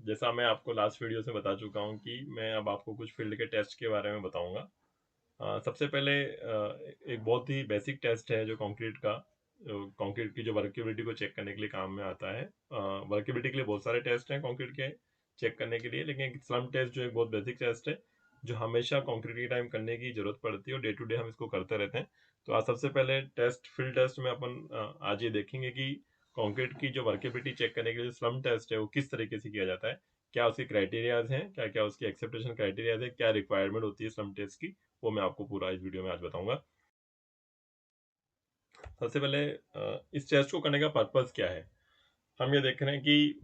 जैसा मैं आपको लास्ट वीडियो से बता चुका हूँ कि मैं अब आपको कुछ फील्ड के टेस्ट के बारे में बताऊंगा। सबसे पहले एक बहुत ही बेसिक टेस्ट है जो कंक्रीट का, कंक्रीट की जो वर्केबिलिटी को चेक करने के लिए काम में आता है। वर्केबिलिटी के लिए बहुत सारे टेस्ट हैं कंक्रीट के चेक करने के लिए, लेकिन एक स्लम टेस्ट जो एक बहुत बेसिक टेस्ट है जो हमेशा कंक्रीट के टाइम करने की जरूरत पड़ती है और डे टू डे हम इसको करते रहते हैं। तो आज सबसे पहले टेस्ट फील्ड टेस्ट में अपन आज ये देखेंगे कि कंक्रीट की जो वर्केबिलिटी चेक करने के लिए स्लम टेस्ट है वो किस तरीके से किया जाता है, क्या उसके क्राइटेरियाज हैं, क्या क्या उसकी एक्सेप्टेशन क्राइटेरियाज है, क्या रिक्वायरमेंट होती है स्लम टेस्ट की, वो मैं आपको पूरा इस वीडियो में आज बताऊंगा। सबसे पहले इस टेस्ट को करने का पर्पस क्या है। हम ये देख रहे हैं कि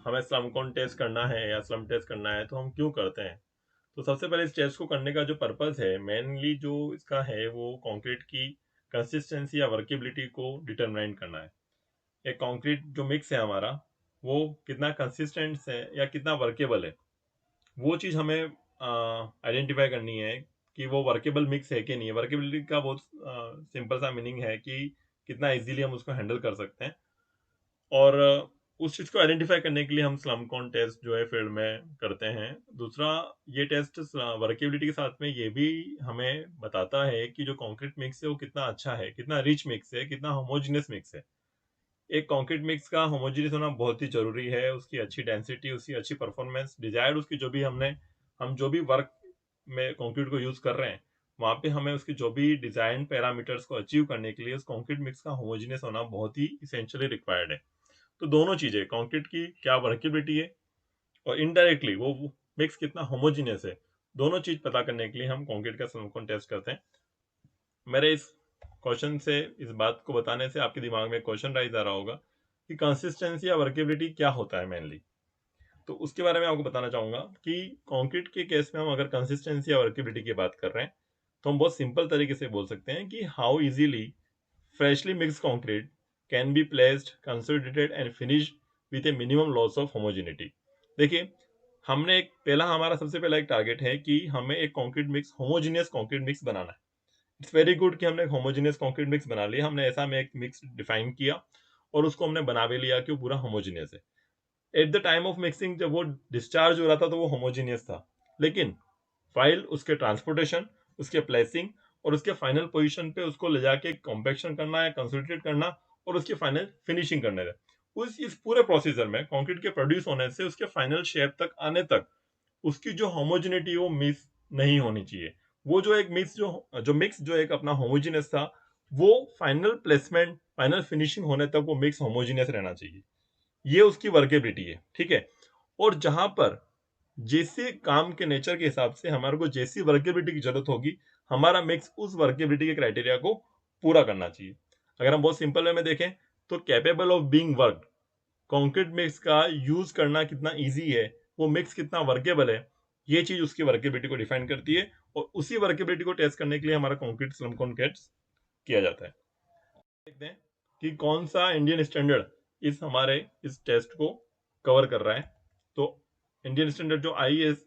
हमें स्लम कौन टेस्ट करना है या स्लम टेस्ट करना है तो हम क्यों करते हैं। तो सबसे पहले इस टेस्ट को करने का जो पर्पस है मेनली जो इसका है वो कंक्रीट की कंसिस्टेंसी या वर्केबिलिटी को डिटरमाइन करना है। एक कंक्रीट जो मिक्स है हमारा वो कितना कंसिस्टेंट है या कितना वर्केबल है, वो चीज़ हमें आइडेंटिफाई करनी है कि वो वर्केबल मिक्स है कि नहीं है। वर्केबिलिटी का बहुत सिंपल सा मीनिंग है कि कितना इजीली हम उसको हैंडल कर सकते हैं। और उस चीज़ को आइडेंटिफाई करने के लिए हम स्लम कौन टेस्ट जो है फील्ड में करते हैं। दूसरा, ये टेस्ट वर्केबिलिटी के साथ में ये भी हमें बताता है कि जो कंक्रीट मिक्स है वो कितना अच्छा है, कितना रिच मिक्स है, कितना होमोजेनियस मिक्स है। एक कंक्रीट मिक्स का होमोजेनियस होना बहुत ही जरूरी है। उसकी अच्छी डेंसिटी, उसकी अच्छी परफॉर्मेंस, डिजायर्ड उसकी जो भी हम जो भी वर्क में कंक्रीट को यूज कर रहे हैं वहां पे हमें उसकी जो भी डिजाइन पैरामीटर्स को अचीव करने के लिए उस कंक्रीट मिक्स का होमोजेनियस होना बहुत ही इसेंशियली रिक्वायर्ड है। तो दोनों चीजें, कंक्रीट की क्या वर्केबिलिटी है और इनडायरेक्टली वो मिक्स कितना होमोजीनियस है, दोनों चीज पता करने के लिए हम कंक्रीट का सिलिकॉन टेस्ट करते हैं। मेरे इस क्वेश्चन से, इस बात को बताने से आपके दिमाग में क्वेश्चन राइज आ रहा होगा कि कंसिस्टेंसी या वर्केबिलिटी क्या होता है मेनली। तो उसके बारे में आपको बताना चाहूंगा कि कंक्रीट के केस में हम अगर कंसिस्टेंसी या वर्केबिलिटी की बात कर रहे हैं तो हम बहुत सिंपल तरीके से बोल सकते हैं कि how easily freshly mixed concrete can be placed, consolidated and finished with a minimum loss of homogeneity। देखिए, हमने एक पहला, हमारा सबसे पहला एक टारगेट है कि हमें एक concrete mix, homogeneous concrete mix बनाना है। इट्स वेरी गुड कि हमने एक होमोजेनियस कंक्रीट मिक्स बना लिया। हमने ऐसा में एक मिक्स डिफाइन किया और उसको हमने बना भी लिया कि वो पूरा होमोजेनियस है। At the time of mixing जब वो डिस्चार्ज हो रहा था तो वो होमोजेनियस था, लेकिन फाइल उसके ट्रांसपोर्टेशन, उसके प्लेसिंग और उसके फाइनल पोजीशन पे उसको ले जाके कॉम्पैक्शन करना या कंसोलिडेट करना और उसकी फाइनल फिनिशिंग करने है। उस इस पूरे प्रोसीजर में कंक्रीट के प्रोड्यूस होने से उसके फाइनल शेप तक आने तक उसकी जो होमोजेनिटी वो मिस नहीं होनी चाहिए। वो जो एक मिक्स जो मिक्स जो एक अपना होमोजेनियस था वो फाइनल प्लेसमेंट, फाइनल फिनिशिंग होने तक वो मिक्स होमोजेनियस रहना चाहिए। ये उसकी वर्केबिलिटी है, ठीक है। और जहां पर जैसे काम के नेचर के हिसाब से हमारे को जैसी वर्केबिलिटी की जरूरत होगी, हमारा मिक्स उस वर्केबिलिटी के क्राइटेरिया को पूरा करना चाहिए। अगर हम बहुत सिंपल वे में देखें तो capable of being work, concrete mix का यूज करना कितना इजी है, वो मिक्स कितना वर्केबल है, ये चीज उसकी वर्केबिलिटी को डिफाइन करती है। और उसी वर्केबिलिटी को टेस्ट करने के लिए हमारा कंक्रीट स्लम टेस्ट किया जाता है। देखते हैं कि कौन सा इंडियन स्टैंडर्ड इस हमारे इस टेस्ट को कवर कर रहा है। तो इंडियन स्टैंडर्ड जो IS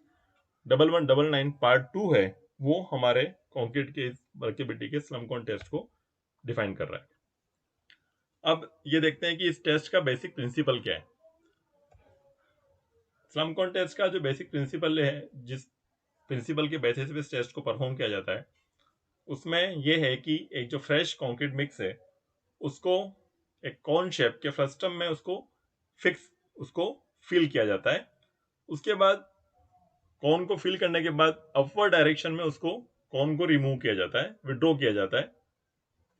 1199 पार्ट 2 है वो हमारे कंक्रीट के इस वर्केबिलिटी के स्लम कौन टेस्ट को डिफाइन कर रहा है। अब ये देखते हैं कि इस टेस्ट का बेसिक प्रिंसिपल क्या है। स्लम कौन टेस्ट का जो बेसिक प्रिंसिपल है, जिस प्रिंसिपल के बेसिस पे इस टेस्ट को परफॉर्म किया जाता है, उसमें यह है कि एक जो फ्रेश कंक्रीट मिक्स है उसको एक कॉर्न शेप के फ्रस्टम में उसको फिक्स, उसको फिल किया जाता है। उसके बाद कॉर्न को फिल करने के बाद अपवर्ड डायरेक्शन में उसको कॉर्न को रिमूव किया जाता है, विड्रॉ किया जाता है।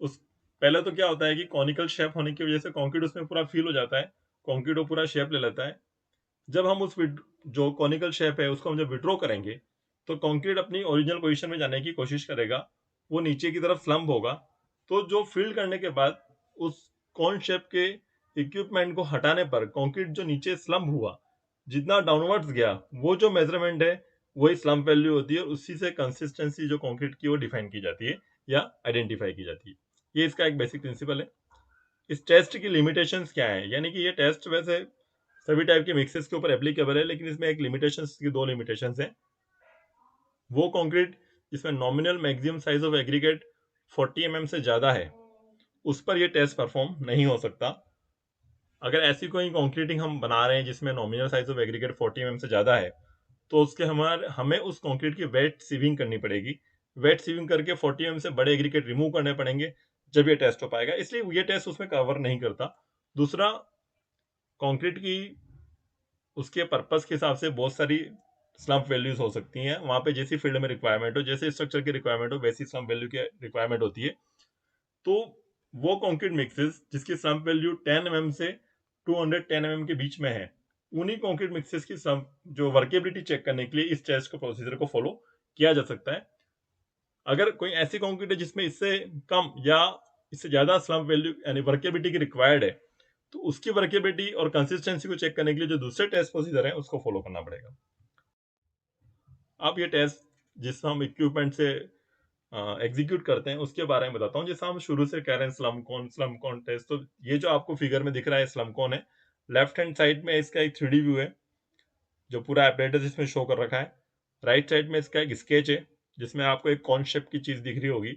उस पहले तो क्या होता है कि कॉनिकल शेप होने की वजह से कंक्रीट उसमें पूरा फिल हो जाता है, कंक्रीट वो पूरा शेप ले लेता है। जब हम उस जो कॉनिकल शेप है उसको हम जब विड्रॉ करेंगे तो कंक्रीट अपनी ओरिजिनल पोजीशन में जाने की कोशिश करेगा, वो नीचे की तरफ स्लम्प होगा। तो जो फिल करने के बाद उस कॉन शेप के इक्विपमेंट को हटाने पर कंक्रीट जो नीचे स्लम्प हुआ, जितना डाउनवर्ड्स गया, वो जो मेजरमेंट है वही स्लम्प वैल्यू होती है। उसी से कंसिस्टेंसी जो कंक्रीट की वो डिफाइन की जाती है या आइडेंटिफाई की जाती है। ये इसका एक बेसिक प्रिंसिपल है। इस टेस्ट की लिमिटेशंस क्या है, यानी कि ये टेस्ट वैसे सभी टाइप के मिक्सेस के ऊपर एप्लीकेबल है, लेकिन इसमें एक लिमिटेशंस की दो लिमिटेशंस हैं। वो कंक्रीट जिसमें nominal maximum size of aggregate 40 mm से ज्यादा है उस पर यह टेस्ट परफॉर्म नहीं हो सकता। अगर ऐसी कोई कंक्रीटिंग हम बना रहे हैं जिसमें nominal size of aggregate 40 mm से ज़्यादा है, तो उसके हमें उस कंक्रीट की वेट सीविंग करनी पड़ेगी। वेट सीविंग करके 40 mm से बड़े एग्रीगेट रिमूव करने पड़ेंगे, जब ये टेस्ट हो पाएगा। इसलिए ये टेस्ट उसमें कवर नहीं करता। दूसरा, कंक्रीट की उसके पर्पस के हिसाब से बहुत सारी स्लम्प वैल्यूज हो सकती हैं। वहां पे जैसी फील्ड में रिक्वायरमेंट हो, जैसे स्ट्रक्चर की रिक्वायरमेंट हो, वैसी स्लम्प वैल्यू की रिक्वायरमेंट होती है। तो वो कंक्रीट मिक्सेस जिसकी स्लम्प वैल्यू 10 mm से 210 mm के बीच में है, उन्हीं कंक्रीट मिक्सेस की स्लम्प जो वर्केबिलिटी चेक करने के लिए इस टेस्ट को प्रोसीजर को फॉलो किया जा सकता है। अगर कोई ऐसी कंक्रीट है जिसमें इससे कम या इससे ज्यादा स्लम्प वैल्यू यानी वर्केबिलिटी की रिक्वायर्ड है, तो उसकी वर्केबिलिटी और कंसिस्टेंसी को चेक करने के लिए जो दूसरे टेस्ट प्रोसीजर है उसको फॉलो करना पड़ेगा। अब ये टेस्ट जिस हम इक्विपमेंट से एग्जीक्यूट करते हैं उसके बारे में बताता हूँ। जैसा हम शुरू से कह रहे हैं स्लम कौन टेस्ट, तो ये जो आपको फिगर में दिख रहा है स्लम कौन है। लेफ्ट हैंड साइड में इसका एक 3D व्यू है जो पूरा एपरेटस इसमें शो कर रखा है। राइट साइड में इसका एक स्केच है जिसमें आपको एक कॉन शेप की चीज दिख रही होगी।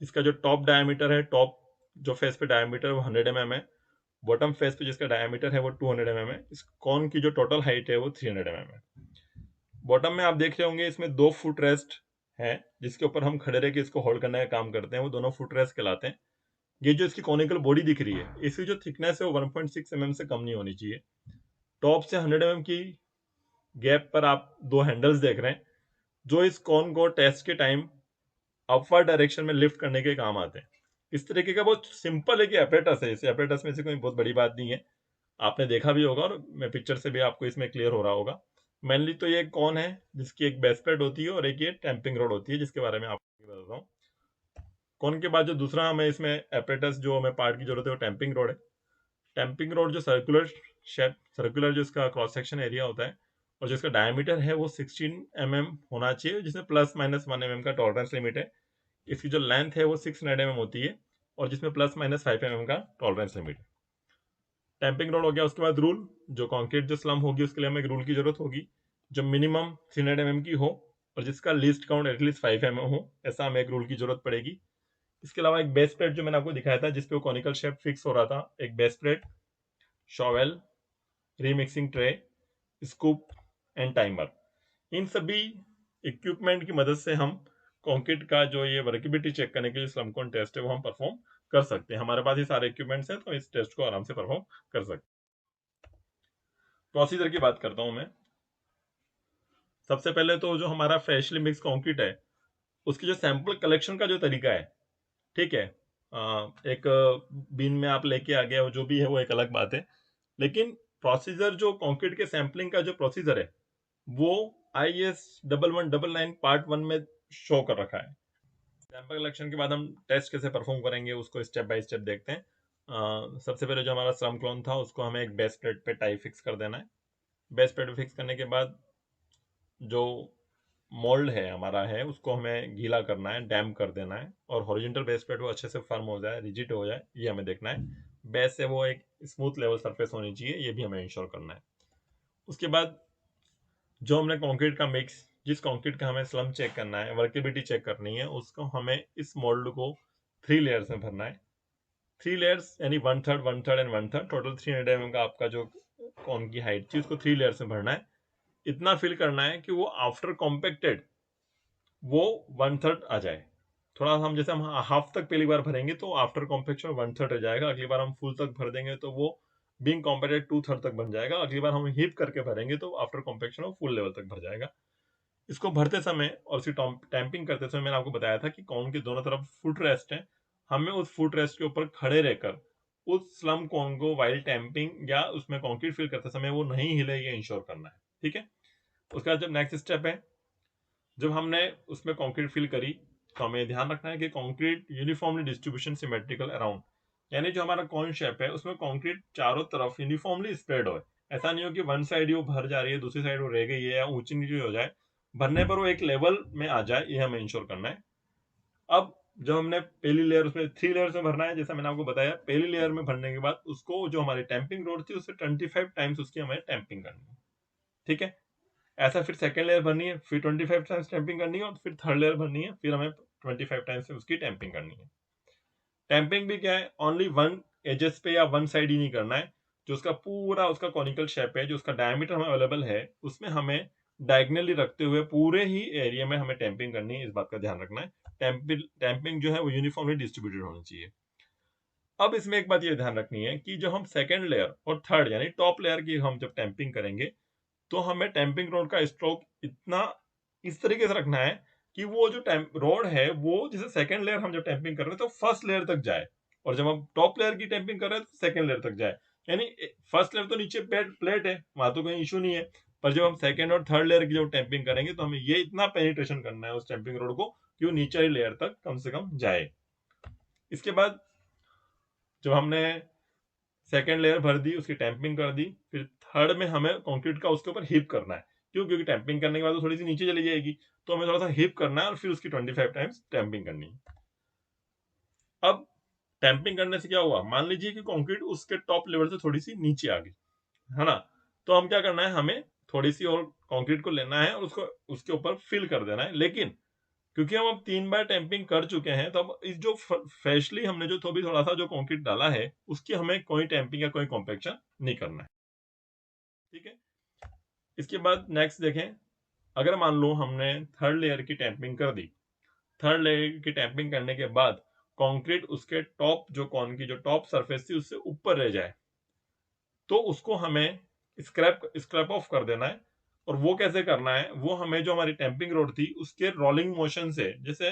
इसका जो टॉप डायमीटर है, टॉप जो फेस पे डायमीटर है वो 100 mm है। बॉटम फेस पे जिसका डायमीटर है वो 200 mm है। इस कॉन की जो टोटल हाइट है वो 300 mm है। बॉटम में आप देख रहे होंगे इसमें 2 फुट रेस्ट है जिसके ऊपर हम खड़े रह के इसको होल्ड करने का काम करते हैं, वो दोनों फुट रेस्ट कहलाते हैं। ये जो इसकी कॉनिकल बॉडी दिख रही है, इसकी जो थिकनेस है वो 1.6 mm से कम नहीं होनी चाहिए। टॉप से 100 mm की गैप पर आप 2 हैंडल्स देख रहे हैं जो इस कॉन को टेस्ट के टाइम अपवर्ड डायरेक्शन में लिफ्ट करने के काम आते हैं। इस तरीके का बहुत सिंपल है कि एपरेटस है, इस एपरेटस में से कोई बहुत बड़ी बात नहीं है। आपने देखा भी होगा और मैं पिक्चर से भी आपको इसमें क्लियर हो रहा होगा। मेनली तो ये कौन है जिसकी एक बेस प्लेट होती है और एक ये टैंपिंग रोड होती है जिसके बारे में आपको बताता हूँ। कौन के बाद जो दूसरा हमें इसमें एपरेटस जो हमें पार्ट की जरूरत है वो टैंपिंग रोड है। टैंपिंग रोड जो सर्कुलर जो इसका क्रॉस सेक्शन एरिया होता है और जो इसका डायमीटर है वो 16 mm होना चाहिए, जिसमें ±1 mm का टॉलरेंस लिमिट है। इसकी जो लेंथ है वो 600 mm होती है और जिसमें ±5 mm का टॉलरेंस लिमिट है। टैंपिंग रोड हो गया। उसके बाद रूल, जो कंक्रीट जो स्लम होगी उसके लिए हमें एक रूल की जरूरत होगी जो मिनिमम 300 mm की हो और जिसका लीस्ट काउंट एटलीस्ट 5 mm हो, ऐसा हमें एक रूल की जरूरत पड़ेगी। इसके अलावा एक बेस प्लेट जो मैंने आपको दिखाया था जिसपे वो कॉनिकल शेप फिक्स हो रहा था, एक base plate, shovel, remixing tray, scoop and timer, इन सभी इक्विपमेंट की मदद से हम कंक्रीट का जो ये वर्केबिलिटी चेक करने के लिए स्लमकोन टेस्ट है वो हम परफॉर्म कर सकते हैं। हमारे पास ये सारे इक्विपमेंट्स हैं तो इस टेस्ट को आराम से परफॉर्म कर सकते हैं। प्रोसीजर की बात करता हूं मैं। सबसे पहले तो जो हमारा फ्रेशली मिक्स कंक्रीट है उसकी जो सैंपल कलेक्शन का जो तरीका है, ठीक है, एक बिन में आप लेके आ गए हो जो भी है वो एक अलग बात है, लेकिन प्रोसीजर जो कंक्रीट के सैंपलिंग का जो प्रोसीजर है वो IS 1199 पार्ट 1 में शो कर रखा है। सैंपल कलेक्शन के बाद हम टेस्ट कैसे परफॉर्म करेंगे उसको स्टेप बाय स्टेप देखते हैं। सबसे पहले जो हमारा स्लम क्लोन था उसको हमें एक बेस प्लेट पे टाई फिक्स कर देना है। बेस प्लेट पे फिक्स करने के बाद जो मोल्ड है हमारा है उसको हमें गीला करना है, डैम्प कर देना है और हॉरिजॉन्टल बेस प्लेट वो अच्छे से फर्म हो जाए, रिजिड हो जाए, ये हमें देखना है। बेस से वो एक स्मूथ लेवल सरफेस होनी चाहिए, ये भी हमें इंश्योर करना है। उसके बाद जो हमने कंक्रीट का मिक्स, जिस कंक्रीट का हमें स्लम चेक करना है, वर्केबिलिटी चेक करनी है, उसको हमें इस मोल्ड को 3 लेयर्स में भरना है। 3 लेयर्स यानी 1/3 1/3 एंड 1/3, टोटल 300 mm का आपका जो कॉन की हाइट थी उसको 3 लेयर्स में भरना है। इतना फिल करना है कि वो आफ्टर कॉम्पैक्टेड वो 1/3 आ जाए। थोड़ा हम जैसे हम हाफ तक पहली बार भरेंगे तो आफ्टर कॉम्पैक्शन 1/3 रह जाएगा, अगली बार हम फुल तक भर देंगे तो वो बीइंग कॉम्पैक्टेड 2/3 तक बन जाएगा, अगली बार हम हीप करके भरेंगे तो आफ्टर कॉम्पैक्शन वो फुल लेवल तक भर जाएगा। इसको भरते समय और उसकी टैंपिंग करते समय मैंने आपको बताया था कि कॉन के दोनों तरफ फुट रेस्ट है। हमें उस फुट रेस्ट के ऊपर खड़े रहकर उस स्लम कॉन को वाइल टैंपिंग या उसमें कंक्रीट फिल करते समय वो नहीं हिले, ये इंश्योर करना है, ठीक है। उसके बाद जब नेक्स्ट स्टेप है, जब हमने उसमें कंक्रीट फिल करी तो हमें ध्यान रखना है कि concrete uniformly distribution symmetrical around, यानी जो हमारा कॉन शेप है उसमें कंक्रीट चारों तरफ यूनिफॉर्मली स्प्रेड हो। ऐसा नहीं हो कि वन साइड वो भर जा रही है दूसरी साइड वो रह गई है या ऊंची नीची हो जाए, भरने पर वो एक लेवल में आ जाए, ये हमें इंश्योर करना है। अब जब हमने पहली लेयर उसमें 3 लेयर्स में भरना है, जैसा मैंने आपको बताया, पहली लेयर में भरने के बाद उसको जो हमारी टैंपिंग रोड थी उससे 25 टाइम्स उसकी हमें टैंपिंग करनी है, ठीक है। ऐसा फिर सेकंड लेयर भरनी है, फिर 25 टाइम्स टैंपिंग करनी है और फिर थर्ड लेयर भरनी है, फिर हमें 25 टाइम्स उसकी टैंपिंग करनी है। टैंपिंग भी क्या है, ओनली वन एजेस पे या वन साइड ही नहीं करना है, जो उसका पूरा उसका कॉनिकल शेप है, जो उसका डायमीटर हमें अवेलेबल है, उसमें हमें डायगनली रखते हुए पूरे ही एरिया में हमें टैंपिंग करनी है। इस बात का ध्यान रखना है, टैंपिंग जो है वो यूनिफॉर्मली डिस्ट्रीब्यूटेड होनी चाहिए। अब इसमें एक बात ये ध्यान रखनी है कि जब हम सेकेंड लेयर और थर्ड यानी टॉप लेयर की हम जब टैंपिंग करेंगे, तो हमें टैंपिंग रोड का स्ट्रोक इतना इस तरीके से रखना है कि वो जो रोड है वो जैसे सेकंड लेयर हम जब टैंपिंग कर रहे हैं तो फर्स्ट लेयर तक जाए, और जब हम टॉप लेयर की टैंपिंग कर रहे हैं तो सेकंड लेयर तक जाए। यानी फर्स्ट लेयर तो नीचे प्लेट है, वहां तो कोई इशू नहीं है, पर जब हम सेकंड और थर्ड लेयर की जब टैंपिंग करेंगे तो हमें ये इतना पेनिट्रेशन करना है उस टैंपिंग रोड को कि वो नीचे वाली लेयर तक कम से कम जाए। इसके बाद जब हमने सेकेंड लेयर भर दी, उसकी टैंपिंग कर दी, फिर थर्ड में हमें कंक्रीट का उसके ऊपर हीप करना है। क्यों? क्योंकि टैंपिंग करने के बाद वो थोड़ी सी नीचे चली जाएगी, तो हमें थोड़ा सा हीप करना है और फिर उसकी 25 टाइम्स टैंपिंग करनी है। अब टैंपिंग करने से क्या हुआ, मान लीजिए कि कंक्रीट उसके टॉप लेवल से थोड़ी सी नीचे आ गई, है ना, तो हम क्या करना है, हमें थोड़ी सी और कंक्रीट को लेना है और उसको उसके ऊपर फिल कर देना है। लेकिन क्योंकि हम अब 3 बार टैंपिंग कर चुके हैं, तो अब इस जो फ्रेशली हमने जो थोड़ा सा जो कंक्रीट डाला है उसकी हमें कोई टैंपिंग या कोई कॉम्पेक्शन नहीं करना है। ठीक है, इसके बाद नेक्स्ट देखें, अगर मान लो हमने थर्ड लेयर की टैंपिंग कर दी, थर्ड लेयर की टैंपिंग करने के बाद कंक्रीट उसके टॉप जो कॉन की जो टॉप सरफेस थी उससे ऊपर रह जाए, तो उसको हमें स्क्रैप ऑफ कर देना है। और वो कैसे करना है, वो हमें जो हमारी टैंपिंग रोड थी उसके रोलिंग मोशन से, जैसे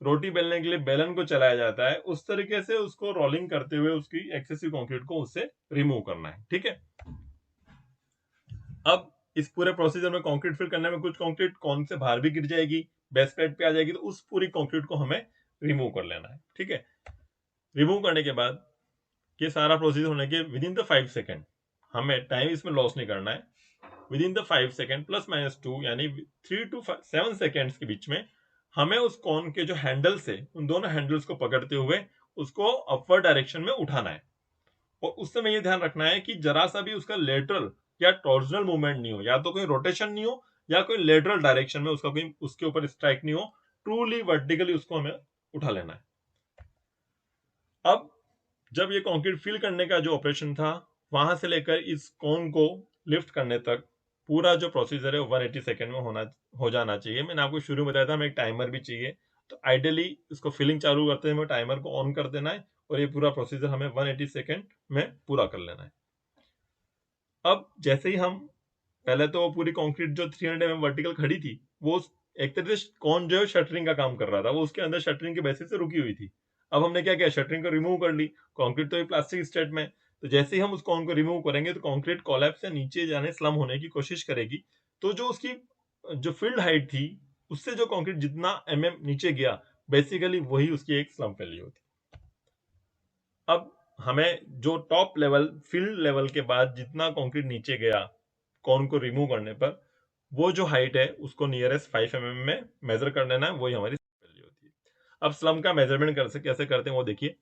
रोटी बेलने के लिए बेलन को चलाया जाता है, उस तरीके से उसको रोलिंग करते हुए उसकी एक्सेसिव कंक्रीट को उससे रिमूव करना है। ठीक है, अब इस पूरे प्रोसीजर में कंक्रीट फिल करने में कुछ कंक्रीट कौन से बाहर भी गिर जाएगी, बेस प्लेट पे आ जाएगी, तो उस पूरी कंक्रीट को हमें रिमूव कर लेना है। ठीक है, रिमूव करने के बाद ये सारा प्रोसीजर होने के विद इन द 5 सेकेंड, हमें टाइम इसमें लॉस नहीं करना है, विद इन द 5 सेकेंड +-2 यानी 3 to 7 सेकेंड्स के बीच में हमें उस कॉन के जो हैंडल्स है उन दोनों हैंडल्स को पकड़ते हुए उसको अपवर्ड डायरेक्शन में उठाना है। और उस समय ये ध्यान रखना है कि जरा सा भी उसका लेटरल या टॉर्जनल मूवमेंट नहीं हो, या तो कोई रोटेशन नहीं हो या कोई लेटरल डायरेक्शन में उसका कोई उसके ऊपर स्ट्राइक नहीं हो, ट्रूली वर्टिकली उसको हमें उठा लेना है। अब जब ये कंक्रीट फिल करने का जो ऑपरेशन था, वहां से लेकर इस कोन को लिफ्ट करने तक पूरा जो प्रोसीजर है 180 सेकेंड में हो जाना चाहिए। मैंने आपको शुरू में बताया था हमें एक टाइमर भी चाहिए, तो आइडियली इसको फिलिंग चालू करते हैं हमें टाइमर को ऑन कर देना है और ये पूरा प्रोसीजर हमें 180 सेकेंड में पूरा कर लेना है। अब जैसे ही हम पहले तो पूरी कंक्रीट जो 300 mm वर्टिकल खड़ी थी, वो एक तरीके से कौन जो है शटरिंग का काम कर रहा था, वो उसके अंदर शटरिंग के बेसिस से रुकी हुई थी। अब हमने क्या किया, शटरिंग को रिमूव कर ली, कंक्रीट तो ये प्लास्टिक स्टेट में, तो जैसे ही हम उस कौन को रिमूव करेंगे तो कंक्रीट कोलैप्स से नीचे जाने स्लम होने की कोशिश करेगी। तो जो उसकी जो फील्ड हाइट थी उससे जो कंक्रीट जितना नीचे गया, बेसिकली वही उसकी एक स्लम वैल्यू होती। अब हमें जो टॉप लेवल फील्ड लेवल के बाद जितना कंक्रीट नीचे गया कॉन को रिमूव करने पर, वो जो हाइट है उसको नियरेस्ट 5 mm में मेजर कर लेना है, वही हमारी वैल्यू होती है। अब स्लम का मेजरमेंट कैसे करते हैं वो देखिए,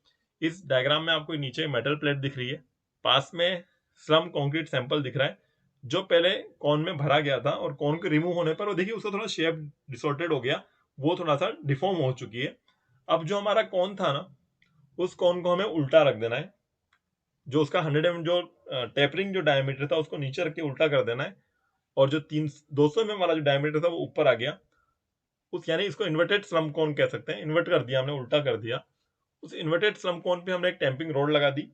इस डायग्राम में आपको नीचे मेटल प्लेट दिख रही है, पास में स्लम कंक्रीट सैंपल दिख रहा है जो पहले कॉन में भरा गया था, और कॉन के रिमूव होने पर वो देखिए उसका थोड़ा शेप डिसॉर्टेड हो गया, वो थोड़ा सा डिफॉर्म हो चुकी है। अब जो हमारा कॉन था ना, उस कॉन को हमें उल्टा रख देना है, जो उसका 100 mm जो टेपरिंग जो डायमीटर था उसको नीचे रख के उल्टा कर देना है, और जो 200 mm वाला जो डायमीटर था वो ऊपर आ गया, उस यानी इसको इन्वर्टेड स्लम कोन कह सकते हैं, इन्वर्ट कर दिया हमने, उल्टा कर दिया। उस इन्वर्टेड स्लम कोन पे हमने एक टैंपिंग रोड लगा दी,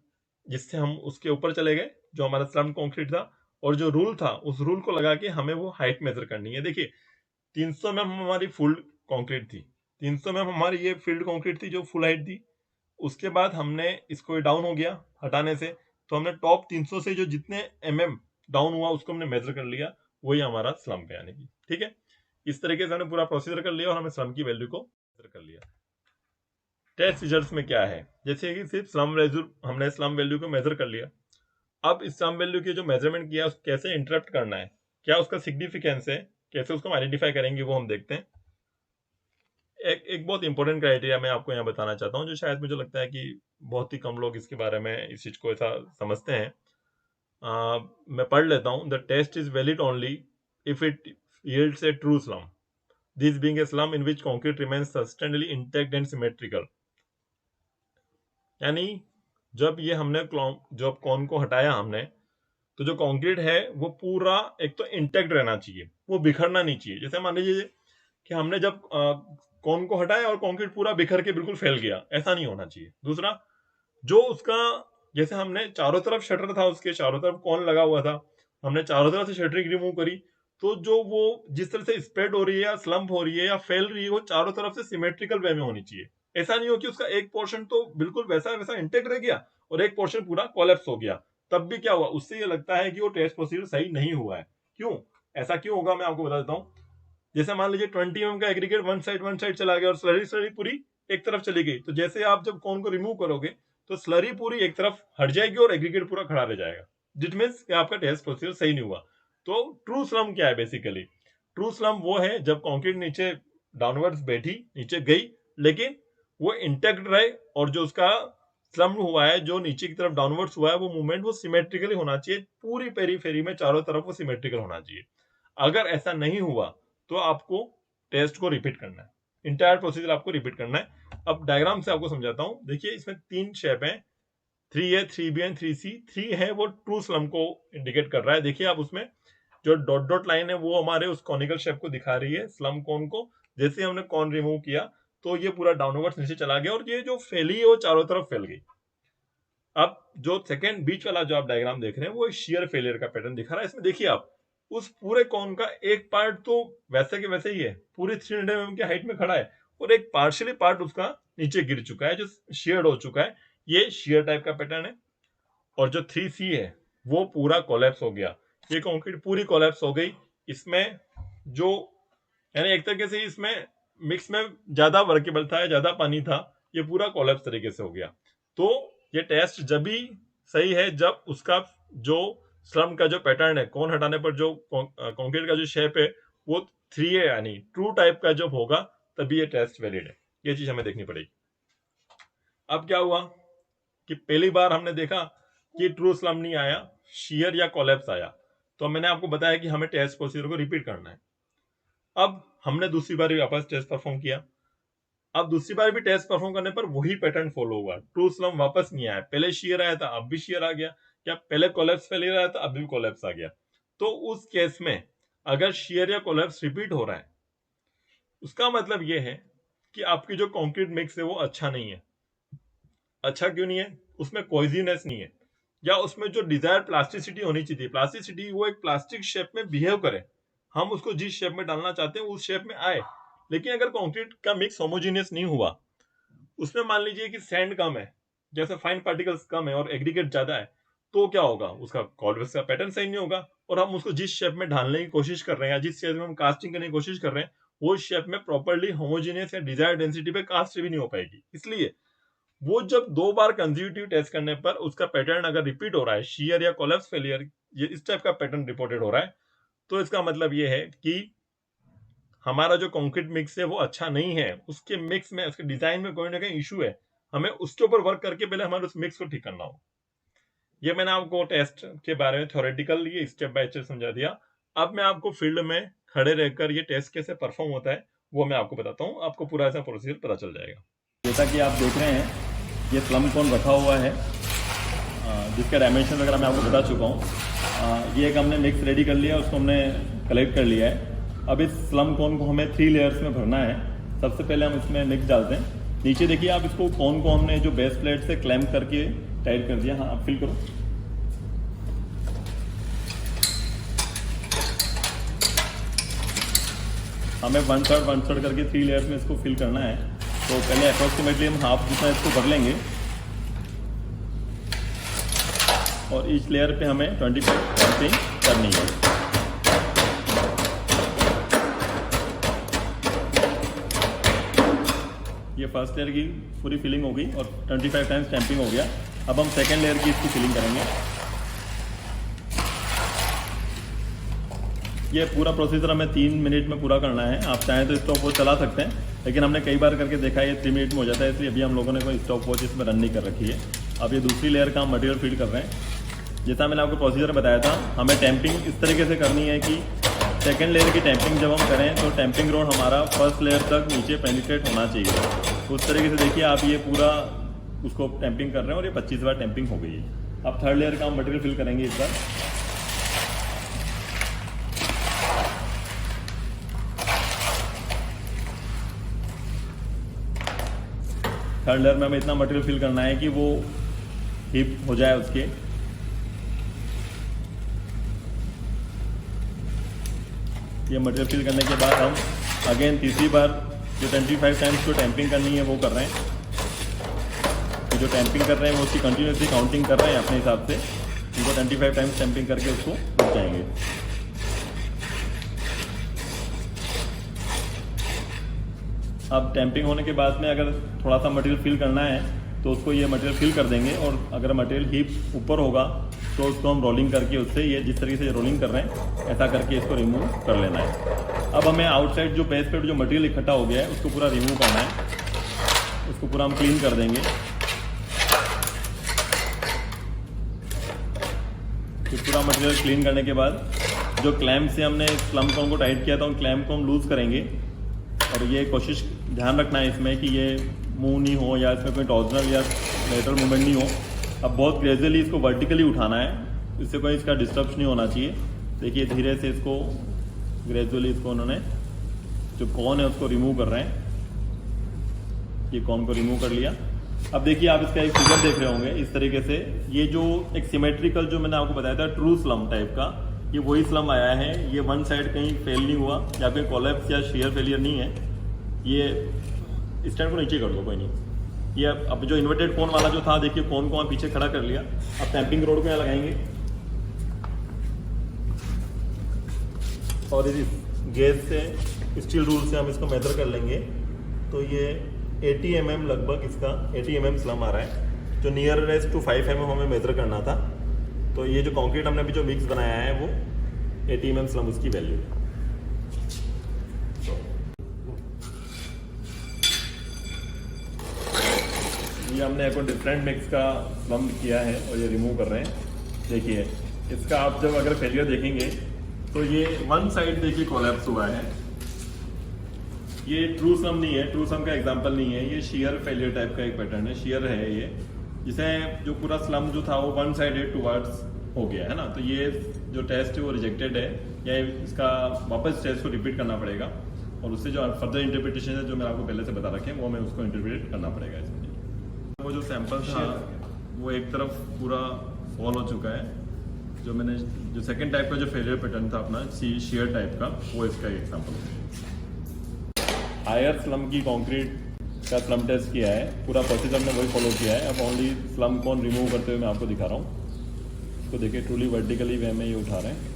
जिससे हम उसके ऊपर चले गए जो हमारा स्लम कंक्रीट था, और जो रूल था उस रूल को लगा के हमें वो हाइट मेजर करनी है। देखिए 300 mm हमारी फुल कंक्रीट थी, 300 mm हमारी ये फील्ड कंक्रीट थी जो फुल हाइट थी। उसके बाद हमने इसको डाउन हो गया हटाने से, तो हमने टॉप 300 से जो जितने डाउन हुआ उसको हमने मेजर कर लिया, वही हमारा स्लम पे आने की। ठीक है, इस तरीके से हमने पूरा प्रोसीजर कर लिया और हमें स्लम की वैल्यू को मेजर कर लिया। टेस्ट रिजल्ट्स में क्या है, जैसे कि सिर्फ हमने स्लम वैल्यू को मेजर कर लिया। अब इस स्लम वैल्यू की जो मेजरमेंट किया उसको कैसे इंटरप्ट करना है, क्या उसका सिग्निफिकेंस है, कैसे उसको आइडेंटिफाई करेंगे, वो हम देखते हैं। एक बहुत इंपॉर्टेंट क्राइटेरिया मैं आपको यहाँ बताना चाहता हूँ, जो शायद मुझे लगता है कि बहुत ही कम लोग इसके बारे में इस चीज को ऐसा समझते हैं। मैं पढ़ लेता हूँ, the test is valid only if it yields a true slum, this being a slum in which concrete remains sustainably intact and symmetrical। यानी जब ये हमने जब कॉन को हटाया हमने, तो जो कंक्रीट है वो पूरा एक तो इंटैक्ट रहना चाहिए, वो बिखरना नहीं चाहिए। जैसे मान लीजिए कि हमने जब कॉन को हटाया और कंक्रीट पूरा बिखर के बिल्कुल फैल गया, ऐसा नहीं होना चाहिए। दूसरा, जो उसका जैसे हमने चारों तरफ शटर था, उसके चारों तरफ कॉन लगा हुआ था, हमने चारों तरफ से शटरिंग रिमूव करी, तो जो वो जिस तरह से स्प्रेड हो रही है या स्लम्प हो रही है या फैल रही है, वो चारों तरफ से सिमेट्रिकल वे में होनी चाहिए। ऐसा नहीं हो कि उसका एक पोर्शन तो बिल्कुल वैसा वैसा इंटेक्ट रह गया और एक पोर्शन पूरा कोलैप्स हो गया, तब भी क्या हुआ, उससे ये लगता है कि वो टेस्ट प्रोसीजर सही नहीं हुआ है। क्यों ऐसा क्यों होगा, मैं आपको बता देता हूँ। जैसे मान लीजिए 20 mm का एग्रीगेट वन साइड चला गया और स्लरी स्लरी पूरी एक तरफ चली गई, तो जैसे आप जब कॉन को रिमूव करोगे तो स्लरी पूरी एक तरफ हट जाएगी और एग्रीगेट पूरा खड़ा रह जाएगा, जिट मीन्स कि आपका टेस्ट प्रोसीजर सही नहीं हुआ। तो ट्रू स्लम क्या है, बेसिकली ट्रू स्लम वो है जब कंक्रीट नीचे डाउनवर्ड्स बैठी, नीचे गई, लेकिन वो इंटैक्ट रहे और जो उसका स्लम हुआ है, जो नीचे की तरफ डाउनवर्ड्स हुआ है, वो मूवमेंट वो सिमेट्रिकली होना चाहिए, पूरी पेरीफेरी में चारों तरफ वो सिमेट्रिकल होना चाहिए। अगर ऐसा नहीं हुआ तो आपको टेस्ट को रिपीट करना है, इंटायर प्रोसीजर आपको रिपीट करना है। अब डायग्राम से आपको समझाता हूं। देखिए इसमें 3 शेप है, 3A 3B एंड 3C। 3 है वो ट्रू स्लम को इंडिकेट कर रहा है। देखिए आप उसमें जो डॉट डॉट लाइन है वो हमारे उस कॉनिकल शेप को दिखा रही है, स्लम कॉन को। जैसे हमने कॉन रिमूव किया तो ये पूरा डाउनवर्ड्स नीचे चला गया और ये जो फैली है वो चारों तरफ फैल गई। अब जो सेकेंड बीच वाला जो आप डायग्राम देख रहे हैं वो शेयर फेलियर का पैटर्न दिखा रहा है। इसमें देखिए आप उस पूरे कॉन का एक पार्ट तो वैसे के वैसे ही है, पूरी 300 mm की हाइट में खड़ा है, और एक पार्शियली पार्ट उसका नीचे गिर चुका है, जो शेयर्ड हो चुका है। ये शेयर टाइप का पैटर्न है। और जो 3C है वो पूरा कोलैप्स हो गया, ये कंक्रीट पूरी कोलैप्स हो गई। इसमें जो यानी एक तरीके से इसमें मिक्स में ज्यादा वर्केबल था, ज्यादा पानी था, ये पूरा कोलैप्स तरीके से हो गया। तो ये टेस्ट जब भी सही है जब उसका जो स्लम का जो पैटर्न है, कॉन हटाने पर जो कंक्रीट का जो शेप है वो 3A यानी ट्रू टाइप का जब होगा तभी ये टेस्ट वैलिड है। ये चीज हमें देखनी पड़ेगी। अब क्या हुआ कि पहली बार हमने देखा कि ट्रू स्लम नहीं आया, शेयर या कोलैप्स आया, तो मैंने आपको बताया कि हमें टेस्ट प्रोसीजर को रिपीट करना है। अब हमने दूसरी बार भी वापस टेस्ट परफॉर्म किया। अब दूसरी बार भी टेस्ट परफॉर्म करने पर वही पैटर्न फॉलो हुआ, ट्रू स्लम वापस नहीं आया। पहले शेयर आया था, अब भी शेयर आ गया, क्या पहले कोलैप्स फेलियर आया था, अब भी कोलैप्स आ गया। तो उस केस में अगर शेयर या कोलैप्स रिपीट हो रहा है, उसका मतलब यह है कि आपकी जो कंक्रीट मिक्स है वो अच्छा नहीं है। अच्छा क्यों नहीं है? उसमें कोहेसिवनेस नहीं है, या उसमें जो डिजायर प्लास्टिसिटी होनी चाहिए, प्लास्टिसिटी वो एक प्लास्टिक शेप में बिहेव करे, हम उसको जिस शेप में डालना चाहते हैं उस शेप में आए। लेकिन अगर कंक्रीट का मिक्स होमोजीनियस नहीं हुआ, उसमें मान लीजिए कि सैंड कम है, जैसे फाइन पार्टिकल्स कम है और एग्रीगेट ज्यादा है, तो क्या होगा, उसका कोलैप्स का पैटर्न सही नहीं होगा। और हम उसको जिस शेप में ढालने की कोशिश कर रहे हैं या जिस शेप में हम कास्टिंग करने की कोशिश कर रहे हैं, वो शेप में प्रॉपर्ली होमोजीनियस या डिजायर डेंसिटी पे कास्ट भी नहीं हो पाएगी। इसलिए वो जब 2 बार कंसेक्यूटिव टेस्ट करने पर उसका पैटर्न अगर रिपीट हो रहा है, शेयर या कोलैप्स फेलियर, ये इस टाइप का पैटर्न रिपोर्टेड हो रहा है, तो इसका मतलब ये है कि हमारा जो कंक्रीट मिक्स है वो अच्छा नहीं है, उसके मिक्स में, उसके डिजाइन में कोई ना कोई इशू है। हमें उसके ऊपर वर्क करके पहले हमारे उस मिक्स को ठीक करना हो। ये मैंने आपको टेस्ट के बारे में थ्योरेटिकल ये स्टेप बाय स्टेप समझा दिया। अब मैं आपको फील्ड में खड़े रहकर ये टेस्ट कैसे परफॉर्म होता है वो मैं आपको बताता हूँ, आपको पूरा ऐसा प्रोसीजर पता चल जाएगा। जैसा कि आप देख रहे हैं, ये स्लम कॉन रखा हुआ है, जिसका डायमेंशन वगैरह मैं आपको बता चुका हूँ। ये एक हमने मिक्स रेडी कर लिया, उसको हमने कलेक्ट कर लिया है। अब इस स्लम कॉन को हमें 3 लेयर्स में भरना है। सबसे पहले हम इसमें मिक्स डालते हैं। नीचे देखिए आप, इसको कॉन को हमने जो बेस प्लेट से क्लैम्प करके टाइट कर दिया। हाँ, आप फिल करो। हमें 1/3 करके 3 लेयर्स में इसको फिल करना है। तो पहले अप्रोक्सीमेटली हम हाफ जितना इसको भर लेंगे और ईच लेयर पे हमें 25 टैपिंग करनी है। ये फर्स्ट लेयर की पूरी फिलिंग हो गई और 25 टाइम्स टैंपिंग हो गया। अब हम सेकेंड लेयर की इसकी फिलिंग करेंगे। ये पूरा प्रोसीजर हमें 3 मिनट में पूरा करना है। आप चाहें तो स्टॉप वॉच चला सकते हैं, लेकिन हमने कई बार करके देखा है ये 3 मिनट में हो जाता है, इसलिए अभी हम लोगों ने कोई स्टॉप वॉच इसमें रन नहीं कर रखी है। अब ये दूसरी लेयर का हम मटेरियल फीड कर रहे हैं। जैसा मैंने आपको प्रोसीजर बताया था, हमें टैंपिंग इस तरीके से करनी है कि सेकेंड लेयर की टैंपिंग जब हम करें तो टैंपिंग रोड हमारा फर्स्ट लेयर तक नीचे पेनिट्रेट होना चाहिए। उस तरीके से देखिए आप, ये पूरा उसको टैंपिंग कर रहे हैं और ये 25 बार टैंपिंग हो गई है। अब थर्ड लेयर का हम मटेरियल फिल करेंगे इस बार। थर्ड लेयर में हमें इतना मटेरियल फिल करना है कि वो हीप हो जाए उसके। ये मटेरियल फिल करने के बाद हम अगेन तीसरी बार जो 25 टाइम्स जो टैंपिंग करनी है वो कर रहे हैं। तो जो टैंपिंग कर रहे हैं वो उसकी कंटिन्यूसली काउंटिंग कर रहे हैं अपने हिसाब से। उनको 25 टाइम्स टैंपिंग करके उसको रुक जाएंगे। अब टैंपिंग होने के बाद में अगर थोड़ा सा मटेरियल फिल करना है तो उसको ये मटेरियल फिल कर देंगे, और अगर मटेरियल हीप ऊपर होगा तो उसको हम रोलिंग करके उससे, ये जिस तरीके से रोलिंग कर रहे हैं ऐसा करके इसको रिमूव कर लेना है। अब हमें आउटसाइड जो बेस पे जो मटेरियल इकट्ठा हो गया है उसको पूरा रिमूव करना है। उसको पूरा हम क्लीन कर देंगे। तो पूरा मटेरियल क्लीन करने के बाद जो क्लैम्प से हमने स्लम कोन को टाइट किया था उन क्लैम्प को हम लूज़ करेंगे। और ये कोशिश ध्यान रखना है इसमें कि ये मूव नहीं हो या इसमें कोई टॉर्जनल या लेटरल मूवमेंट नहीं हो। अब बहुत ग्रेजुअली इसको वर्टिकली उठाना है, इससे कोई इसका डिस्टर्ब नहीं होना चाहिए। देखिए धीरे से इसको ग्रेजुअली इसको उन्होंने जो कॉन है उसको रिमूव कर रहे हैं। ये कॉन को रिमूव कर लिया। अब देखिए आप इसका एक फिगर देख रहे होंगे इस तरीके से। ये जो एक सिमेट्रिकल जो मैंने आपको बताया था ट्रू स्लम टाइप का, ये वही स्लम आया है। ये वन साइड कहीं फेल नहीं हुआ या फिर कोलैप्स या शेयर फेलियर नहीं है। ये स्टैंड को नीचे कर दो, कोई नहीं। ये अब जो इन्वर्टेड कोन वाला जो था, देखिए कोन को हम पीछे खड़ा कर लिया। अब टैंपिंग रोड को यहाँ लगाएंगे और इस गेज से स्टील रूल से हम इसको मेजर कर लेंगे। तो ये 80 mm लगभग इसका 80 mm स्लम आ रहा है, जो नियरेस्ट टू 5 mm हमें मेजर करना था। तो ये जो कंक्रीट हमने अभी जो मिक्स बनाया है वो 80 mm स्लम उसकी वैल्यू है। ये हमने एक डिफरेंट मिक्स का स्लम किया है और ये रिमूव कर रहे हैं। देखिए इसका आप जब अगर फेलियर देखेंगे तो ये वन साइड देखिए कोलैप्स हुआ है। ये ट्रू सम नहीं है, ट्रू सम का एग्जांपल नहीं है, ये शेयर फेलियर टाइप का एक पैटर्न है। शेयर है ये, जिसे जो पूरा स्लम जो था वो वन साइडेड टुवर्ड्स हो गया है ना। तो ये जो टेस्ट है वो रिजेक्टेड है, या इसका वापस टेस्ट को रिपीट करना पड़ेगा। और उससे जो फर्दर इंटरप्रिटेशन है जो मैं आपको पहले से बता रखे हैं वो हमें उसको इंटरप्रेट करना पड़ेगा इसमें। वो जो सैंपल था वो एक तरफ पूरा फॉल हो चुका है। जो मैंने जो सेकंड टाइप का जो फेलियर पैटर्न था अपना शेयर टाइप का, वो इसका एक एग्जांपल है। हायर स्लम की कंक्रीट का स्लम टेस्ट किया है, पूरा प्रोसीजर ने वही फॉलो किया है। अब ओनली स्लम कॉन रिमूव करते हुए मैं आपको दिखा रहा हूँ। तो देखिए ट्रूली वर्टिकली वे में ये उठा रहे हैं।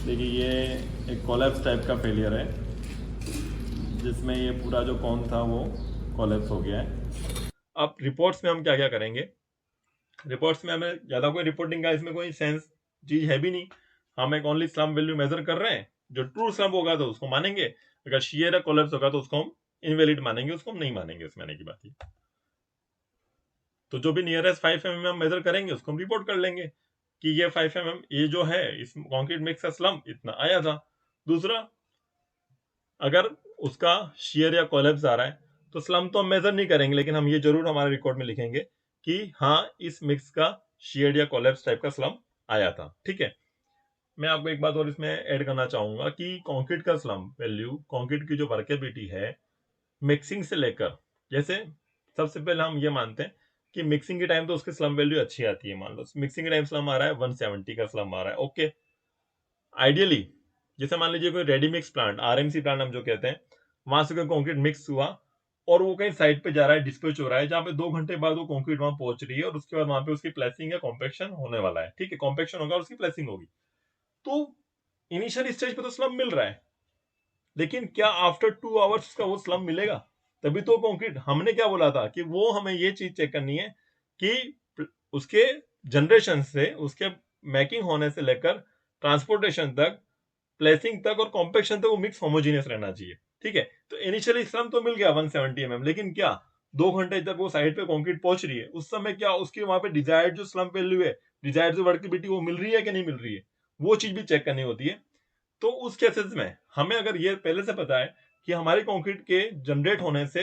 देखिए ये एक कोलैप्स टाइप का फेलियर है, जिसमें ये पूरा जो कॉन था वो कोलैप्स हो गया है। अब रिपोर्ट्स में हम क्या क्या करेंगे? रिपोर्ट्स में हमें ज़्यादा कोई रिपोर्टिंग का इसमें कोई सेंस चीज़ है भी नहीं। हम एक ओनली स्लम वैल्यू मेजर कर रहे हैं। जो ट्रू स्लम होगा तो उसको मानेंगे, अगर शेयर या कोलैप्स होगा तो उसको हम इनवैलिड मानेंगे, उसको हम नहीं मानेंगे। इसमें आने की बात है तो जो भी नियरेस्ट 5 mm हम मेजर करेंगे उसको हम रिपोर्ट कर लेंगे कि ये 5 mm ये जो है इस कॉन्क्रीट मिक्स का स्लम इतना आया था। दूसरा, अगर उसका शेयर या कोलैप्स आ रहा है तो स्लम तो हम मेजर नहीं करेंगे, लेकिन हम ये जरूर हमारे रिकॉर्ड में लिखेंगे कि हाँ इस मिक्स का शेयर या कोलैप्स टाइप का स्लम आया था। ठीक है। मैं आपको एक बात और इसमें ऐड करना चाहूंगा कि कंक्रीट का स्लम वैल्यू, कंक्रीट की जो वर्केबिलिटी है मिक्सिंग से लेकर, जैसे सबसे पहले हम ये मानते हैं कि मिक्सिंग के टाइम तो उसके स्लम वैल्यू अच्छी आती है। मान लो मिक्सिंग के टाइम स्लम आ रहा है 170 का स्लम आ रहा है, ओके। आइडियली जैसे मान लीजिए कोई ready mix plant, RMC plant हम जो कहते हैं, वहां से कोई कंक्रीट मिक्स हुआ और वो कहीं साइड पे जा रहा है, डिस्पैच हो रहा है, जहां पे 2 घंटे बाद वो कंक्रीट वहां पहुंच रही है और उसके बाद वहां पे उसकी प्लेसिंग या कॉम्पैक्शन होने वाला है। ठीक है, कॉम्पैक्शन होगा और उसकी प्लेसिंग होगी। तो इनिशियल स्टेज पे तो स्लम मिल रहा है, लेकिन क्या आफ्टर 2 आवर्स का वो स्लम मिलेगा? तभी तो कंक्रीट, हमने क्या बोला था कि वो हमें ये चीज चेक करनी है कि उसके जनरेशन से, उसके मेकिंग होने से लेकर ट्रांसपोर्टेशन तक, प्लेसिंग तक और कॉम्पैक्शन तक वो मिक्स होमोजीनियस रहना चाहिए। ठीक है। तो इनिशियली स्लम तो मिल गया 170 mm, लेकिन क्या 2 घंटे तक वो साइड पे कंक्रीट पहुंच रही है, उस समय क्या उसके वहां पे डिजायर्ड जो स्लम वैल्यू है, डिजायर्ड जो वर्केबिलिटी वो मिल रही है कि नहीं मिल रही है, वो चीज भी चेक करनी होती है। तो उस केसेस में हमें अगर ये पहले से पता है कि हमारी कंक्रीट के जनरेट होने से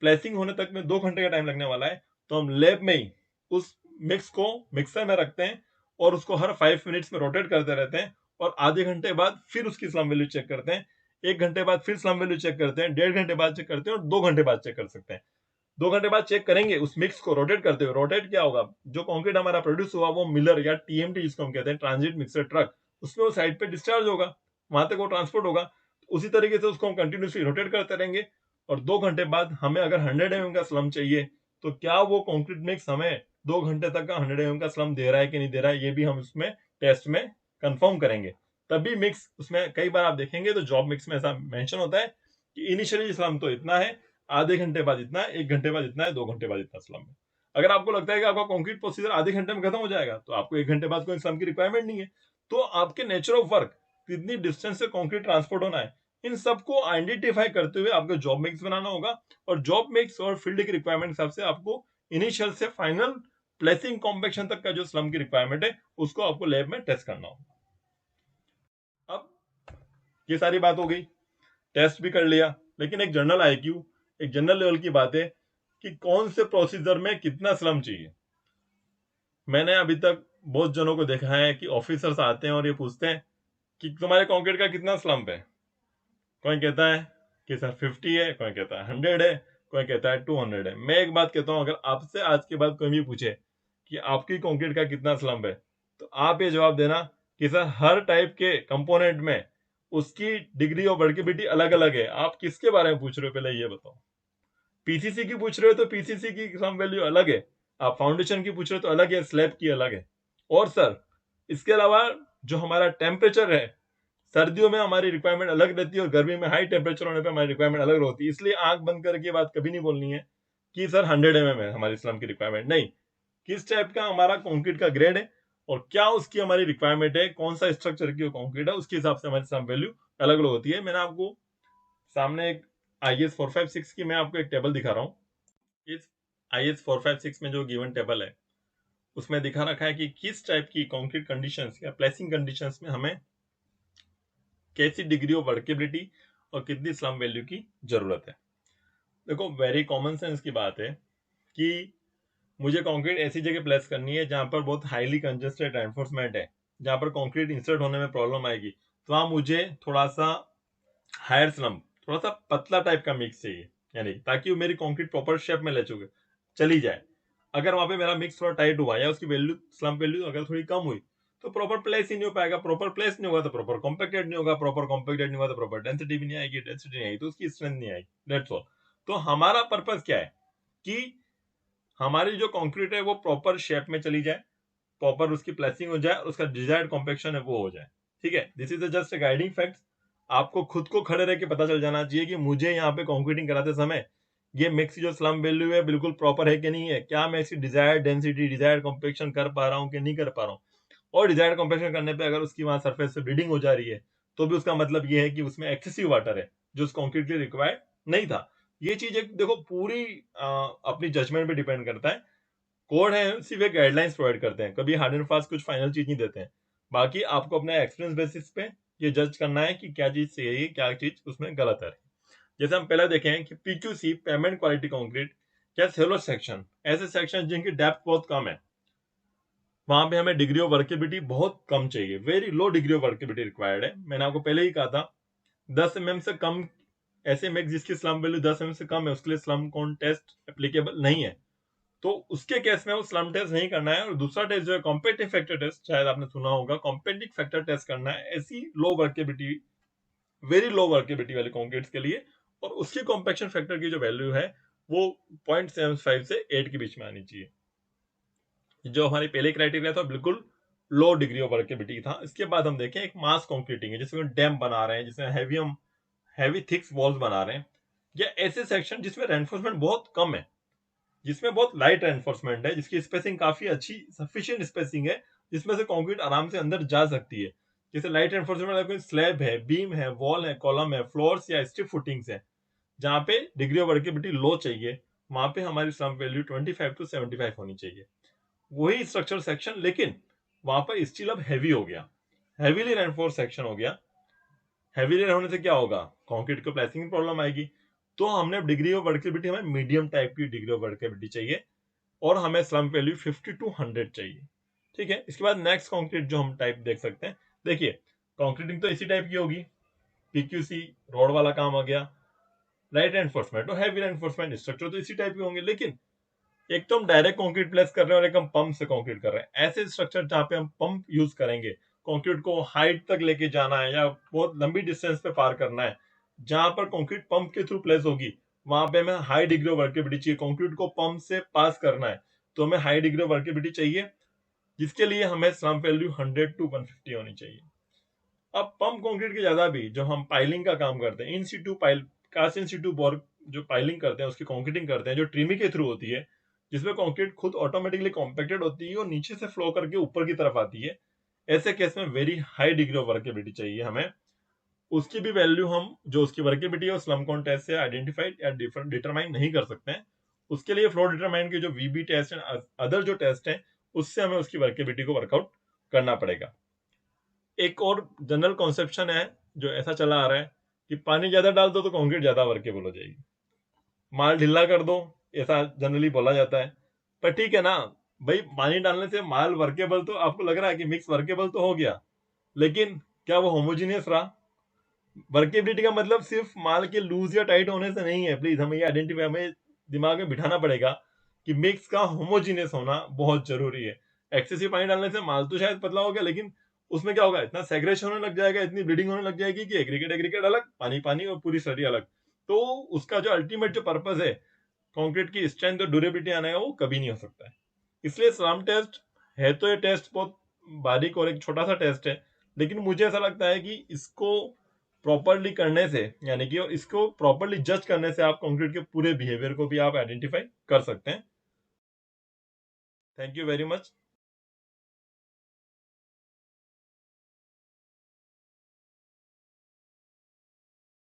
प्लेसिंग होने तक में 2 घंटे का टाइम लगने वाला है, तो हम लैब में ही उस मिक्स को मिक्सर में रखते हैं और उसको हर 5 मिनट्स में रोटेट करते रहते हैं और आधे घंटे बाद फिर उसकी स्लम वैल्यू चेक करते हैं, 1 घंटे बाद फिर स्लम वैल्यू चेक करते हैं, 1.5 घंटे बाद चेक करते हैं और 2 घंटे बाद चेक कर सकते हैं। 2 घंटे बाद चेक करेंगे उस मिक्स को रोटेट करते हुए। रोटेट क्या होगा, जो कंक्रीट हमारा प्रोड्यूस हुआ वो मिलर या टीएमटी जिसको हम कहते हैं, ट्रांजिट मिक्सर ट्रक, उसमें वो साइड पे डिस्चार्ज होगा, वहां तक वो ट्रांसपोर्ट होगा। उसी तरीके से उसको हम कंटिन्यूसली रोटेट करते रहेंगे और 2 घंटे बाद हमें अगर 100 mm का स्लम चाहिए तो क्या वो कंक्रीट मिक्स हमें 2 घंटे तक का 100 mm का स्लम दे रहा है कि नहीं दे रहा है, ये भी हम उसमें टेस्ट में कंफर्म करेंगे। तभी मिक्स, उसमें कई बार आप देखेंगे तो जॉब मिक्स में ऐसा मेंशन होता है कि इनिशियली स्लम तो इतना है, आधे घंटे बाद इतना है, 1 घंटे बाद इतना है, 2 घंटे बाद इतना स्लम है। अगर आपको लगता है कि आपका कंक्रीट प्रोसीजर आधे घंटे में खत्म हो जाएगा तो आपको 1 घंटे बाद कोई स्लम की रिक्वायरमेंट नहीं है। तो आपके नेचर ऑफ वर्क, कितनी डिस्टेंस से कंक्रीट ट्रांसपोर्ट होना है, इन सबको आइडेंटिफाई करते हुए आपको जॉब मिक्स बनाना होगा और जॉब मिक्स और फील्ड की रिक्वायरमेंट हिसाब से आपको इनिशियल से फाइनल प्लेसिंग कॉम्पैक्शन तक का जो स्लम की रिक्वायरमेंट है उसको आपको लैब में टेस्ट करना होगा। अब ये सारी बात हो गई, टेस्ट भी कर लिया, लेकिन एक जनरल आईक्यू, एक जनरल लेवल की बात है कि कौन से प्रोसीजर में कितना स्लम चाहिए। मैंने अभी तक बहुत जनों को देखा है कि ऑफिसर्स आते हैं और ये पूछते हैं कि तुम्हारे कंक्रीट का कितना स्लम्प है। कोई कहता है कि सर 50 है, कोई कहता है 100 है, कोई कहता है 200 है। मैं एक बात कहता हूं, अगर आपसे आज के बाद कोई भी पूछे कि आपकी कंक्रीट का कितना स्लम्प है, तो आप ये जवाब देना कि सर हर टाइप के कंपोनेंट में उसकी डिग्री ऑफ वर्केबिलिटी अलग अलग है। आप किसके बारे में पूछ रहे हो, पहले ये बताओ। पीसीसी की पूछ रहे हो तो पीसीसी की स्लम्प वैल्यू अलग है, आप फाउंडेशन की पूछ रहे हो तो अलग है, स्लैब की अलग है। और सर इसके अलावा जो हमारा टेम्परेचर है, सर्दियों में हमारी रिक्वायरमेंट अलग रहती है और गर्मी में हाई टेम्परेचर होने पे हमारी रिक्वायरमेंट अलग होती है। इसलिए आंख बंद करके बात कभी नहीं बोलनी है कि सर 100 mm है हमारी स्लम की रिक्वायरमेंट। नहीं, किस टाइप का हमारा कंक्रीट का ग्रेड है और क्या उसकी हमारी रिक्वायरमेंट है, कौन सा स्ट्रक्चर की कंक्रीट है, उसके हिसाब से हमारी स्लम वैल्यू अलग अलग होती है। मैंने आपको सामने एक IS 456 की मैं आपको एक टेबल दिखा रहा हूँ। इस IS 456 में जो गिवन टेबल है उसमें दिखा रखा है कि किस टाइप की कंक्रीट कंडीशंस या प्लेसिंग कंडीशंस में हमें कैसी डिग्री ऑफ वर्केबिलिटी और कितनी स्लम वैल्यू की जरूरत है। देखो, वेरी कॉमन सेंस की बात है कि मुझे कंक्रीट ऐसी जगह प्लेस करनी है जहां पर बहुत हाईली कंजेस्टेड एनफोर्समेंट है, जहां पर कंक्रीट इंसर्ट होने में प्रॉब्लम आएगी, तो वहां मुझे थोड़ा सा हायर स्लम, थोड़ा सा पतला टाइप का मिक्स चाहिए, यानी ताकि वो मेरी कंक्रीट प्रॉपर शेप में ले चली जाए। अगर वहां पे मेरा मिक्स थोड़ा टाइट हुआ या उसकी वैल्यू, स्लम वैल्यू अगर थोड़ी कम हुई तो प्रॉपर प्लेस ही नहीं हो पाएगा। प्रॉपर प्लेस नहीं होगा तो प्रॉपर कॉम्पैक्टेड नहीं होगा, प्रॉपर कॉम्पैक्टेड नहीं होगा तो प्रॉपर डेंसिटी भी नहीं आएगी, डेंसिटी नहीं आएगी तो उसकी स्ट्रेंथ नहीं आएगी। That's all. तो हमारा पर्पस क्या है कि हमारी जो कंक्रीट है वो प्रॉपर शेप में चली जाए, प्रॉपर उसकी प्लेसिंग हो जाए और उसका डिजायर्ड कॉम्पैक्शन है वो हो जाए। ठीक है, this is just a guiding fact. आपको खुद को खड़े रह के पता चल जाना चाहिए कि मुझे यहाँ पे कंक्रीटिंग कराते समय ये मिक्स जो स्लम वैल्यू है बिल्कुल प्रॉपर है कि नहीं है, क्या मैं इसकी डिजायर्ड डेंसिटी, डिजायर्ड कॉम्पैक्शन कर पा रहा हूँ कि नहीं कर पा रहा हूँ। और डिजायर्ड कॉम्पैक्शन करने पे अगर उसकी वहां सरफेस से ब्लीडिंग हो जा रही है तो भी उसका मतलब ये है कि उसमें एक्सेसिव वाटर है जो उस कंक्रीट के लिए रिक्वायर्ड नहीं था। ये चीज एक देखो पूरी अपनी जजमेंट पे डिपेंड करता है। कोड है सिर्फ एक गाइडलाइंस प्रोवाइड करते हैं, कभी हार्ड एंड फास्ट कुछ फाइनल चीज नहीं देते हैं। बाकी आपको अपने एक्सपीरियंस बेसिस पे ये जज करना है कि क्या चीज सही है, क्या चीज उसमें गलत है। जैसे हम पहले देखें कि PQC, पेमेंट क्वालिटी कंक्रीट, क्या सेलो सेक्शन, ऐसे सेक्शन जिनकी डेप्थ बहुत कम है, वहां पे हमें डिग्री ऑफ वर्केबिलिटी बहुत कम चाहिए, very low degree of workability required है। मैंने आपको पहले ही कहा था 10 mm से कम, ऐसे में जिसकी स्लम वैल्यू 10 mm से कम है उसके लिए स्लम कोन टेस्ट एप्लीकेबल नहीं है, तो उसके केस में वो स्लम टेस्ट नहीं करना है। और दूसरा टेस्ट जो है कॉम्पेटिटिव फैक्टर टेस्ट, शायद आपने सुना होगा, कॉम्पेटिटिव फैक्टर टेस्ट करना है ऐसी लो वर्केबिलिटी, वेरी लो वर्केबिलिटी वाले कंक्रीट्स के लिए, और उसकी कॉम्पैक्शन फैक्टर की जो वैल्यू है वो 0.75 से 8 के बीच में आनी चाहिए। जो हमारी पहले क्राइटेरिया था बिल्कुल लो डिग्री ऑफ वर्केबिलिटी था। इसके बाद हम देखें एक मास कंक्रीटिंग है, जिसमें डैम बना रहे हैं, जिसमें हैवी थिक वॉल्स बना रहे हैं, या ऐसे सेक्शन जिसमें रेनफोर्समेंट बहुत कम है, जिसमें बहुत लाइट रेनफोर्समेंट है, जिसकी स्पेसिंग काफी अच्छी सफिशिएंट स्पेसिंग है, जिसमें से कंक्रीट आराम से अंदर जा सकती है। जैसे लाइट रेनफोर्समेंट कोई स्लैब है, बीम है, वॉल है, कॉलम है, फ्लोर्स या स्टिफ फुटिंग्स है, जहां पे डिग्री ऑफ वर्केबिलिटी लो चाहिए, वहां पे हमारी स्लम्प वैल्यू 25 to 75 होनी चाहिए। वही स्ट्रक्चर सेक्शन, लेकिन वहां पर स्टील अब हैवी हो गया, हैवीली रेनफोर्स सेक्शन हो गया। हैवीली होने से क्या होगा, कंक्रीट को प्लेसिंग में प्रॉब्लम आएगी। तो हमने डिग्री ऑफ वर्केबिलिटी, हमें मीडियम टाइप की डिग्री ऑफ वर्केबिलिटी चाहिए और हमें स्लम्प वैल्यू 50 to 100 चाहिए। ठीक है, इसके बाद नेक्स्ट कंक्रीट जो हम टाइप देख सकते हैं, देखिए कंक्रीटिंग तो इसी टाइप की होगी, पीक्यूसी रोड वाला काम हो गया, लाइट एनफोर्समेंट और हैवी एनफोर्समेंट स्ट्रक्चर तो इसी टाइप के होंगे। लेकिन एक तो हम डायरेक्ट कंक्रीट प्लेस कर रहे हैं और एक हम पंप से कंक्रीट कर रहे हैं। ऐसे स्ट्रक्चर जहां पे हम पंप यूज करेंगे, कंक्रीट को हाइट तक लेके जाना है या बहुत लंबी डिस्टेंस पे पार करना है, जहां पर कंक्रीट पंप के थ्रू प्लेस होगी, वहां पे हमें हाई डिग्री ऑफ वर्केबिलिटी चाहिए। कंक्रीट को पंप से पास करना है तो हमें हाई डिग्री ऑफ वर्केबिलिटी चाहिए, जिसके लिए हमें स्लम्प वैल्यू 100 to 150 होनी चाहिए। अब पंप कंक्रीट के ज्यादा भी जो हम पाइलिंग का काम करते हैं, in situ pile, cast in situ bore जो पाइलिंग करते हैं, उसकी कंक्रीटिंग करते हैं जो ट्रिमी के थ्रू होती है, जिसमें कंक्रीट खुद ऑटोमेटिकली कॉम्पैक्टेड होती है और नीचे से फ्लो करके ऊपर की तरफ आती है। ऐसे केस में very high degree of workability चाहिए हमें। उसकी भी वैल्यू हम जो उसकी वर्केबिलिटी है स्लम कॉन टेस्ट से आइडेंटिफाइड या डिटरमाइन नहीं कर सकते हैं। उसके लिए फ्लो डिटरमाइन के जो वीबी टेस्ट एंड अदर जो टेस्ट हैं, उससे हमें उसकी वर्केबिलिटी को वर्कआउट करना पड़ेगा। एक और जनरल कॉन्सेप्शन है जो ऐसा चला आ रहा है कि पानी ज्यादा डाल दो तो कंक्रीट ज्यादा वर्केबल हो जाएगी, माल ढीला कर दो, ऐसा जनरली बोला जाता है। पर ठीक है ना भाई, पानी डालने से माल वर्केबल तो आपको लग रहा है कि मिक्स वर्केबल तो हो गया, लेकिन क्या वो होमोजीनियस रहा? वर्केबिलिटी का मतलब सिर्फ माल के लूज या टाइट होने से नहीं है। प्लीज हमें ये आइडेंटिफाई, हमें दिमाग में बिठाना पड़ेगा कि मिक्स का होमोजीनियस होना बहुत जरूरी है। एक्सेसिव पानी डालने से माल तो शायद पतला हो गया, लेकिन उसमें क्या होगा, इतना सेग्रेशन होने लग जाएगा, इतनी ब्लीडिंग होने लग जाएगी कि एग्रीगेट एग्रीगेट अलग, पानी पानी और पूरी स्लरी अलग। तो उसका जो अल्टीमेट जो पर्पज है कंक्रीट की स्ट्रेंथ और ड्यूरेबिलिटी आने का, वो कभी नहीं हो सकता है। इसलिए स्लम टेस्ट है तो ये टेस्ट बहुत बारीक और एक छोटा सा टेस्ट है, लेकिन मुझे ऐसा लगता है कि इसको प्रॉपरली करने से, यानी कि इसको प्रॉपरली जज करने से आप कंक्रीट के पूरे बिहेवियर को भी आप आइडेंटिफाई कर सकते हैं। Thank you very much.